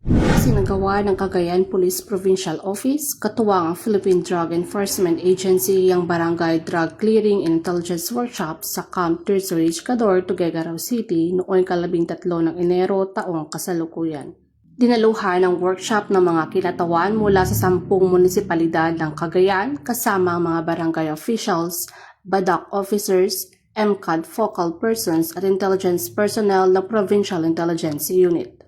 Isinagawa ng Cagayan Police Provincial Office, katuwang ang Philippine Drug Enforcement Agency ang Barangay Drug Clearing and Intelligence Workshop sa Camp Tertiary Chicador, Tuguegarao City noong 13 ng Enero taong kasalukuyan. Dinaluhan ng workshop ng mga kinatawan mula sa 10 munisipalidad ng Cagayan kasama ang mga barangay officials, BADAC officers, MCAD focal persons at intelligence personnel ng Provincial Intelligence Unit.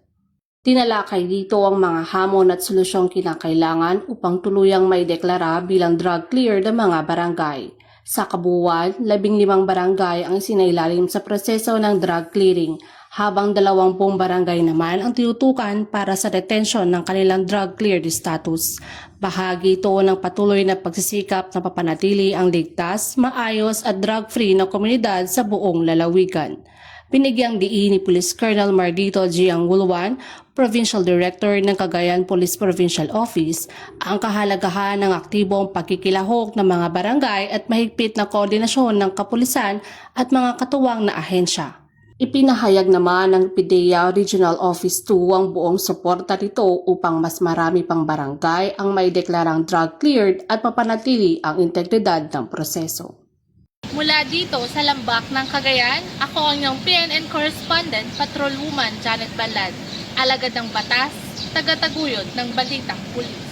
Tinalakay dito ang mga hamon at solusyong kinakailangan upang tuluyang maideklara bilang drug clear ng mga barangay. Sa kabuuan, 15 barangay ang isinailalim sa proseso ng drug clearing, habang 20 barangay naman ang tinutukan para sa retention ng kanilang drug cleared status. Bahagi ito ng patuloy na pagsisikap na papanatili ang ligtas, maayos at drug-free na komunidad sa buong lalawigan. Binigyang diin ni Police Colonel Mardito G. Anguluan, Provincial Director ng Cagayan Police Provincial Office, ang kahalagahan ng aktibong pagkikilahok ng mga barangay at mahigpit na koordinasyon ng kapulisan at mga katuwang na ahensya. Ipinahayag naman ng PIDEA Regional Office 2 ang buong suporta nito upang mas marami pang barangay ang maideklarang drug cleared at mapanatili ang integridad ng proseso. Mula dito sa Lambak ng Cagayan, ako ang iyong PNN Correspondent, Patrolwoman Janet Balad, alagad ng batas, tagataguyod ng balitang pulis.